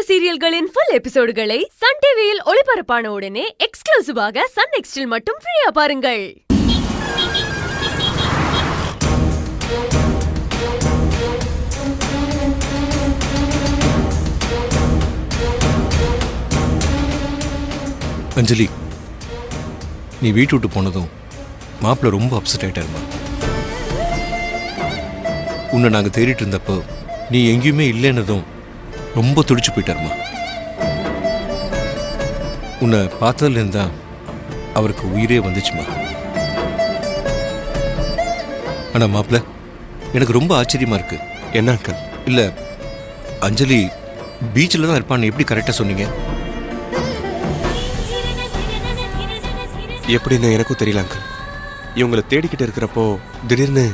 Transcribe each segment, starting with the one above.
சீரியல்களின் full எபிசோடுகளை Sun டிவியில் ஒளிபரப்பான உடனே எக்ஸ்க்ளூசிவாக சன் நெக்ஸ்டில் மட்டும் ஃப்ரீயா பாருங்கள். அஞ்சலி, நீ வீட்டு விட்டு போனதும் மாப்பிள்ள ரொம்ப அப்செட் ஆயிட்டாருமா. உன்னை நாங்கள் தேடிட்டு இருந்தப்போ நீ எங்கேயுமே இல்லைன்னதும் ரொம்ப துடிச்சு போயிட்டாருமா. உன்னை பார்த்ததுலேருந்து தான் அவருக்கு உயிரே வந்துச்சுமா. ஆனால் மாப்பிள்ள, எனக்கு ரொம்ப ஆச்சரியமா இருக்கு. என்ன அங்கிள்? இல்லை, அஞ்சலி பீச்சில் தான் இருப்பான்னு எப்படி கரெக்டாக சொன்னீங்க? எப்படின்னு எனக்கும் தெரியல அங்கிள். இவங்களை தேடிக்கிட்டு இருக்கிறப்போ திடீர்னு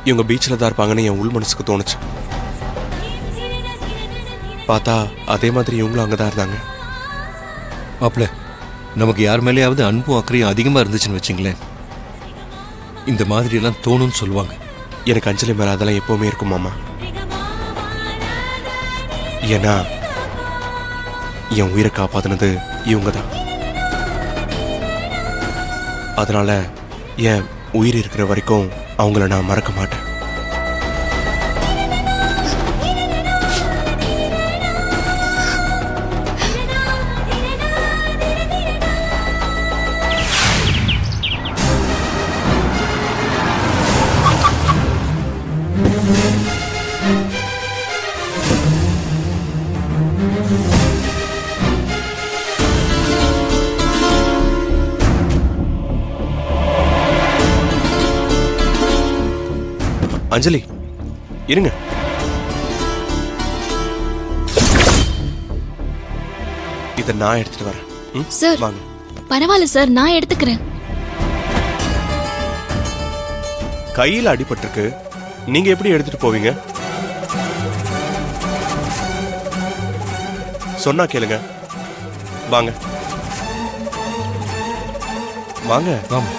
இவங்க பீச்சில் தான் இருப்பாங்கன்னு என் உள் மனசுக்கு தோணுச்சு. பார்த்தா அதே மாதிரி இவங்களும் அங்கே தான் இருந்தாங்க. மாப்பிள்ள, நமக்கு யார் மேலேயாவது அன்பும் அக்கறையும் அதிகமாக இருந்துச்சுன்னு வச்சிங்களேன், இந்த மாதிரியெல்லாம் தோணும்னு சொல்லுவாங்க. எனக்கு அஞ்சலி மேலே அதெல்லாம் எப்போவுமே இருக்கும் மாமா. ஏன்னா என் உயிரை காப்பாற்றினது இவங்க தான். அதனால என் உயிர் இருக்கிற வரைக்கும் அவங்கள நான் மறக்க மாட்டேன். அஞ்சலி, இருங்க. இத நான் எடுத்துட்டு வரேன். சார், வாங்க. பரவாயில்ல சார், நான் எடுத்துக்கிறேன். கையில அடிபட்டிருக்கு, நீங்க எப்படி எடுத்துட்டு போவீங்க? சொன்னா கேளுங்க. வாங்க வாங்க. வாங்க.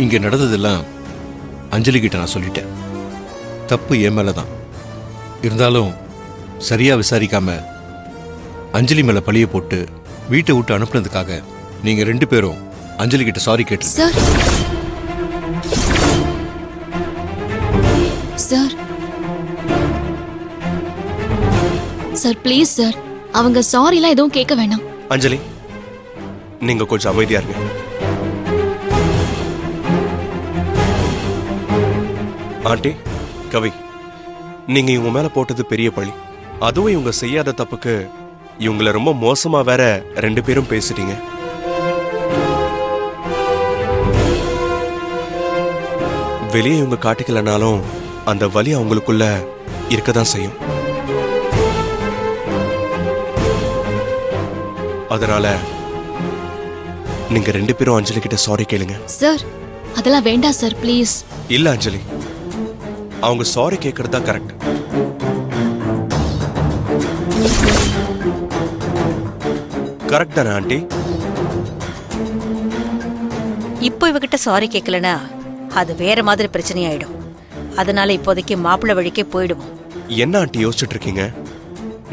இங்கே நடந்ததெல்லாம் அஞ்சலி கிட்ட நான் சொல்லிட்டேன். தப்பு என் மேலே தான். இருந்தாலும் சரியாக விசாரிக்காம அஞ்சலி மேலே பழிய போட்டு வீட்டை விட்டு அனுப்புனதுக்காக நீங்கள் 2 பேரும் அஞ்சலி கிட்ட சாரி கேட்டு. Sir sir sir please sir, அவங்க சாரிலாம் எதுவும் கேட்க வேணாம். அஞ்சலி, நீங்க கொஞ்சம் அமைதியா இருங்க. ஆண்டி, கவி, நீங்க இவங்க மேல போட்டது பெரிய பழி. அதுவும் இவங்க செய்யாத தப்புக்கு இவங்களை ரொம்ப மோசமா வேற 2 பேரும் பேசிட்டீங்க. வெளியே இவங்க காட்டிக்கலனாலும் அந்த வலி அவங்களுக்குள்ள இருக்கதான் செய்யும். அதனால நீங்க 2 பேரும் அஞ்சலி கிட்ட சாரி கேளுங்க. சார், அதெல்லாம் வேண்டாம் சார், ப்ளீஸ். இல்ல அஞ்சலி, அவங்க சாரி கேட்கறது தான் கரெக்ட். கரெக்ட் தானே ஆண்டி? இப்போ இவகிட்ட சாரி கேட்கலனா அது வேற மாதிரி பிரச்சனை ஆயிடும். அதனால இப்போதைக்கு மாப்பிள்ளை வழிக்கே போயிடுவோம். என்ன ஆண்டி யோசிச்சுட்டு இருக்கீங்க?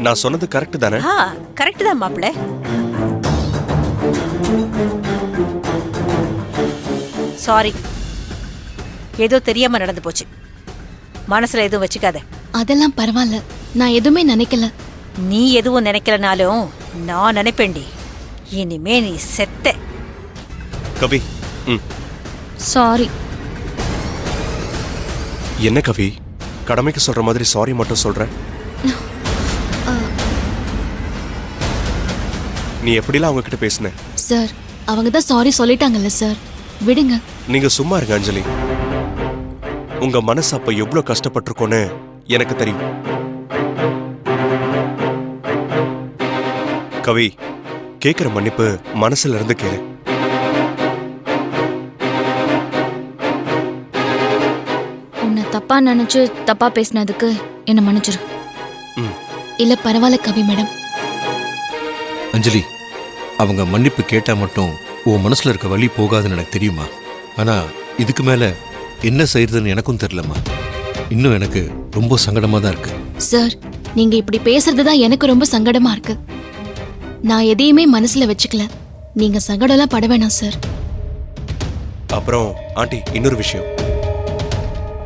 நான் சொன்னது கரெக்ட் தானே? கரெக்ட் தான் மாப்பிள்ளை. சாரி, ஏதோ தெரியாம நடந்து போச்சு. மனசுல எதுவும் வச்சுக்காத. அதெல்லாம் பரவாயில்ல, நான் எதுவுமே நினைக்கல. நீ எதுவும் நினைக்கலனாலும் நான் நினைப்பேன்டி. இனிமே நீ செத்த. கவி, சாரி. என்ன கவி, கடமைக்கு சொல்ற மாதிரி சாரி மட்டும் சொல்ற? நீ எப்படிலாம் அவங்க கிட்ட பேசுன? சார், அவங்க தான் சாரி சொல்லிட்டாங்கல்ல சார், விடுங்க. நீங்க சும்மா இருங்க அஞ்சலி. உங்க மனசு அப்ப எவ்வளவு கஷ்டப்பட்டிருக்கோன்னு எனக்கு தெரியும். கவி, கேட்கிற மன்னிப்பு மனசுல இருந்து கேளு. தப்பா நினைச்சு தப்பா பேசினதுக்கு என்ன மன்னிச்சிரு. ம். இல்ல பரவாயில்ல கவி மேடம். அஞ்சலி, அவங்க மன்னிப்பு கேட்டா மட்டும் உன் மனசுல இருக்க வலி போகாதுன்னு எனக்கு தெரியுமா? ஆனா இதுக்கு மேல என்ன செய்யறதுன்னு எனக்கும் தெரியலம்மா. இன்னும் எனக்கு ரொம்ப சங்கடமா தான் இருக்கு. சார், நீங்க இப்படி பேசுறதுதான் எனக்கு ரொம்ப சங்கடமா இருக்கு. நான் எதையுமே மனசுல வச்சுக்கல. நீங்க சங்கடம்லாம் பட வேணாம் சார். அப்புறம் ஆண்டி, இன்னொரு விஷயம்,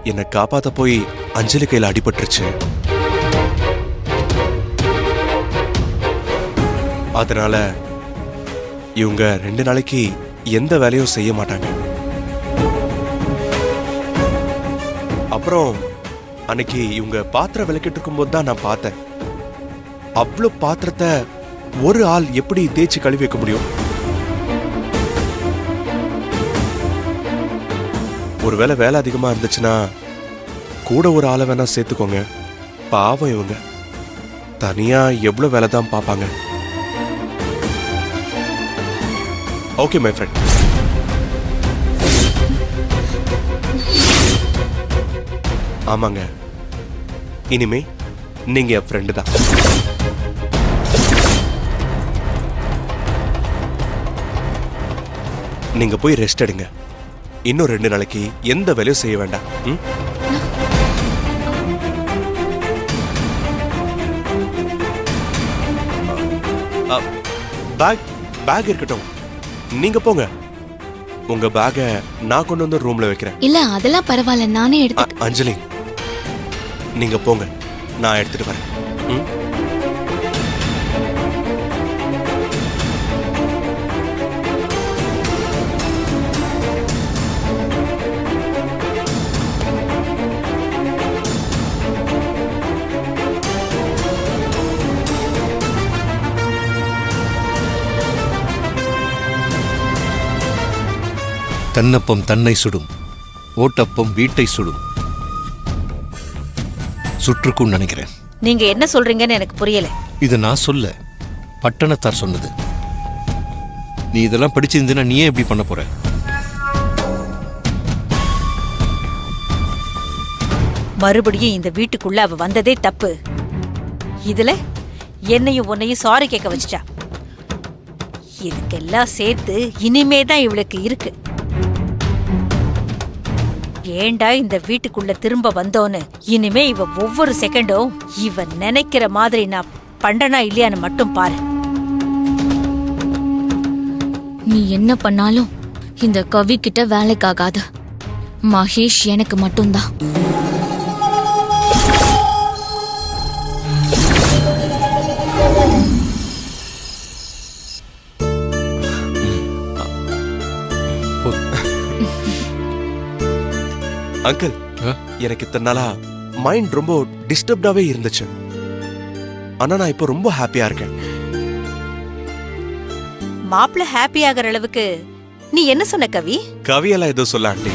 என்னை காப்பாத்த போய் அஞ்சலி கையில அடிபட்டுருச்சு. அதனால இவங்க 2 நாளைக்கு எந்த வேலையும் செய்ய மாட்டாங்க. அப்புறம் அன்னைக்கு இவங்க பாத்திரம் விளக்கிட்டு இருக்கும்போது தான் நான் பார்த்தேன், அவ்வளோ பாத்திரத்தை ஒரு ஆள் எப்படி தேய்ச்சி கழுவி வைக்க முடியும்? ஒருவேளை வேலை அதிகமா இருந்துச்சுன்னா கூட ஒரு ஆளை வேணா சேர்த்துக்கோங்க. பாவம் இவங்க தனியா எவ்வளவு வேலை தான் பார்ப்பாங்க. Okay my friend. ஆமாங்க, இனிமே நீங்க என் ஃப்ரெண்டு தான். நீங்க போய் ரெஸ்ட் எடுங்க. இன்னும் 2 நாளைக்கு எந்த வேலையும் செய்ய வேண்டாம். பேக் இருக்கட்டும், நீங்க போங்க. உங்க பேக்கை நான் கொண்டு வந்து ரூம்ல வைக்கிறேன். இல்ல அதெல்லாம் பரவாயில்ல, நானே எடுத்து. அஞ்சலி, நீங்க போங்க, நான் எடுத்துட்டு வரேன். ம்? தன்னப்பம் தன்னை சுடும், ஓட்டப்பம் வீட்டை சுடும். சுற்றுக்கும் நினைக்கிறேன். நீங்க என்ன சொல்றீங்கன்னு எனக்கு புரியல. இது நான் சொல்ல, பட்டணத்தார் சொன்னது. நீ இதெல்லாம் படிச்சிருந்தீன்னா நீ ஏன் இப்படி பண்ண போற? மறுபடியும் இந்த வீட்டுக்குள்ள அவ வந்ததே தப்பு. இதுல என்னையும் உன்னையும் சாரி கேட்க வச்சுட்டா. இதுக்கெல்லாம் சேர்த்து இனிமே தான் இவளுக்கு இருக்கு. ஏண்டா இந்த வீட்டுக்குள்ள திரும்ப வந்தோன்னு இனிமே இவ ஒவ்வொரு செகண்டும் இவ நினைக்கிற மாதிரி நான் பண்டனா இல்லையான்னு மட்டும் பாரு. நீ என்ன பண்ணாலும் இந்த கவி கிட்ட வேலைக்காகாது. மகேஷ் எனக்கு மட்டும்தான். அங்கிள், எனக்கு இத்தனை நாளா மைண்ட் ரொம்ப டிஸ்டர்ப்டாவே இருந்துச்சு. ஆனா நான் இப்போ ரொம்ப ஹாப்பியா இருக்கேன். மாப்பிள்ள ஹாப்பி ஆகிற அளவுக்கு நீ என்ன சொன்ன கவி? கவியெல்லாம் ஏதோ சொல்ல ஆண்டி.